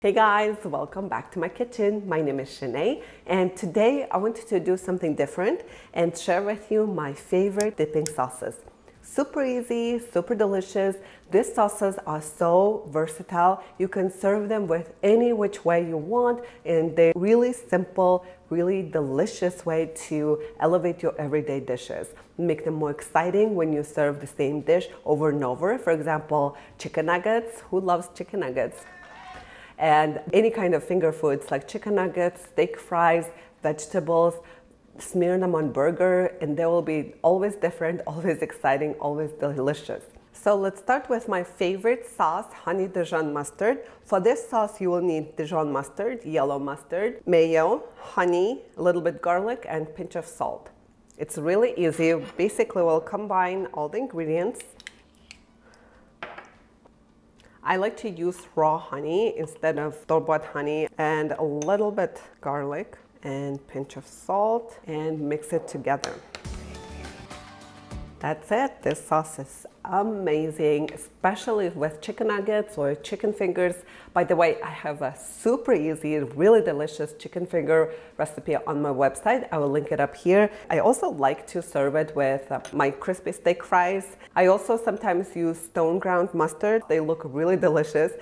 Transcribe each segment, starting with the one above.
Hey guys, welcome back to my kitchen. My name is Shanae, and today I wanted to do something different and share with you my favorite dipping sauces. Super easy, super delicious. These sauces are so versatile. You can serve them with any which way you want, and they're really simple, really delicious way to elevate your everyday dishes. Make them more exciting when you serve the same dish over and over. For example, chicken nuggets. Who loves chicken nuggets? And any kind of finger foods like chicken nuggets, steak fries, vegetables, smear them on burger, and they will be always different, always exciting, always delicious. So let's start with my favorite sauce, honey Dijon mustard. For this sauce, you will need Dijon mustard, yellow mustard, mayo, honey, a little bit garlic, and pinch of salt. It's really easy. Basically, we'll combine all the ingredients. I like to use raw honey instead of store-bought honey, and a little bit garlic and pinch of salt, and mix it together. That's it. This sauce is amazing, especially with chicken nuggets or chicken fingers. By the way, I have a super easy, really delicious chicken finger recipe on my website. I will link it up here. I also like to serve it with my crispy steak fries. I also sometimes use stone ground mustard. They look really delicious.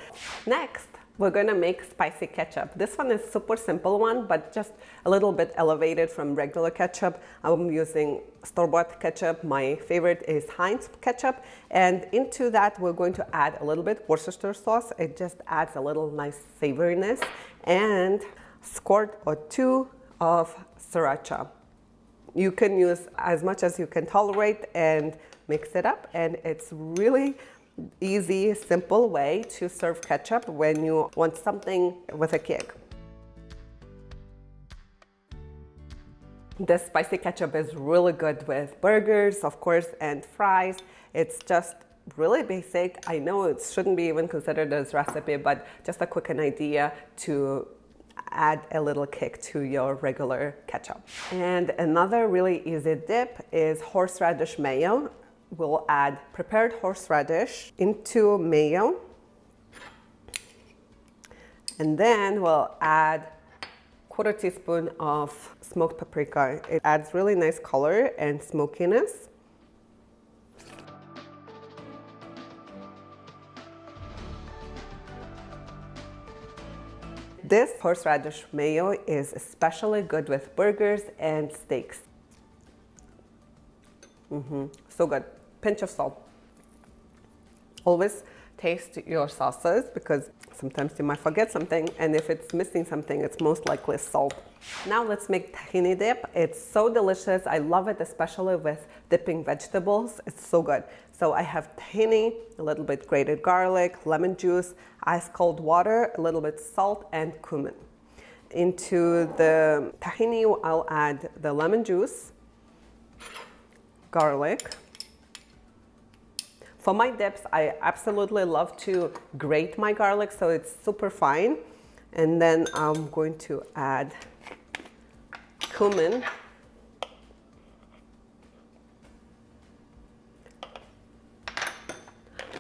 Next, we're gonna make spicy ketchup. This one is super simple one, but just a little bit elevated from regular ketchup. I'm using store-bought ketchup. My favorite is Heinz ketchup. And into that, we're going to add a little bit Worcestershire sauce. It just adds a little nice savoriness, and squirt or two of sriracha. You can use as much as you can tolerate and mix it up, and it's really easy, simple way to serve ketchup when you want something with a kick. This spicy ketchup is really good with burgers, of course, and fries. It's just really basic. I know it shouldn't be even considered as recipe, but just a quick idea to add a little kick to your regular ketchup. And another really easy dip is horseradish mayo. We'll add prepared horseradish into mayo, and then we'll add quarter teaspoon of smoked paprika. It adds really nice color and smokiness. This horseradish mayo is especially good with burgers and steaks. So good. Pinch of salt. Always taste your sauces, because sometimes you might forget something, and if it's missing something, it's most likely salt. Now let's make tahini dip. It's so delicious. I love it, especially with dipping vegetables. It's so good. So I have tahini, a little bit grated garlic, lemon juice, ice cold water, a little bit salt, and cumin. Into the tahini, I'll add the lemon juice, garlic. For my dips, I absolutely love to grate my garlic so it's super fine. And then I'm going to add cumin.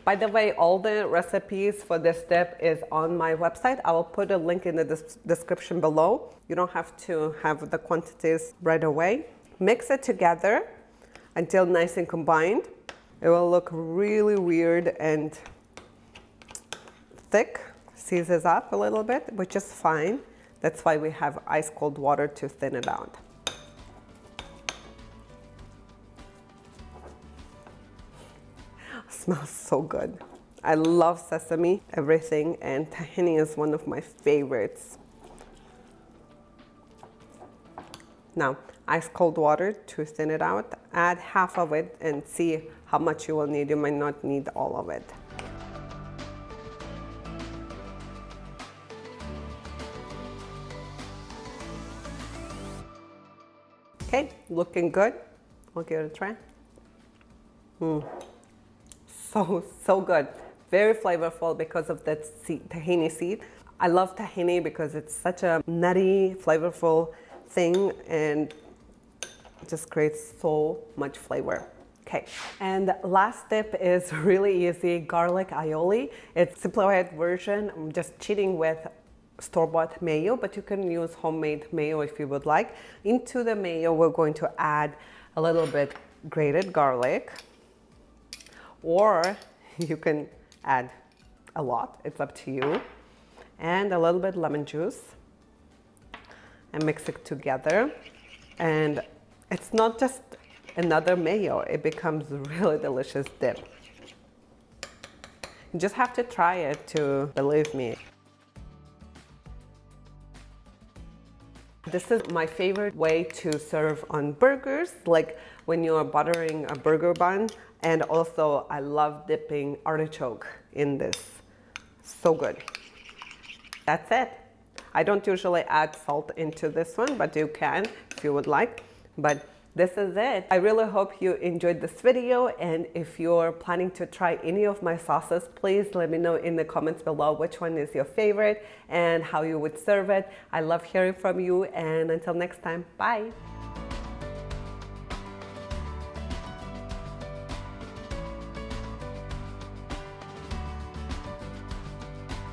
By the way, all the recipes for this dip is on my website. I will put a link in the description below. You don't have to have the quantities right away. Mix it together until nice and combined. It will look really weird and thick, seizes up a little bit, which is fine. That's why we have ice cold water to thin it out. Smells so good. I love sesame, everything, and tahini is one of my favorites. Now, ice cold water to thin it out. Add half of it and see how much you will need. You might not need all of it. Okay, looking good. I'll give it a try. So good. Very flavorful because of that tahini seed. I love tahini because it's such a nutty, flavorful thing, and it just creates so much flavor. Okay, and last tip is really easy, garlic aioli. It's simplified version. I'm just cheating with store-bought mayo, but you can use homemade mayo if you would like. Into the mayo, we're going to add a little bit grated garlic, or you can add a lot, it's up to you, and a little bit lemon juice, and mix it together. And it's not just another mayo, it becomes a really delicious dip. You just have to try it to believe me. This is my favorite way to serve on burgers, like when you're buttering a burger bun. And also I love dipping artichoke in this. So good. That's it. I don't usually add salt into this one, but you can if you would like. But this is it. I really hope you enjoyed this video, and if you're planning to try any of my sauces, please let me know in the comments below which one is your favorite and how you would serve it. I love hearing from you, and until next time, bye.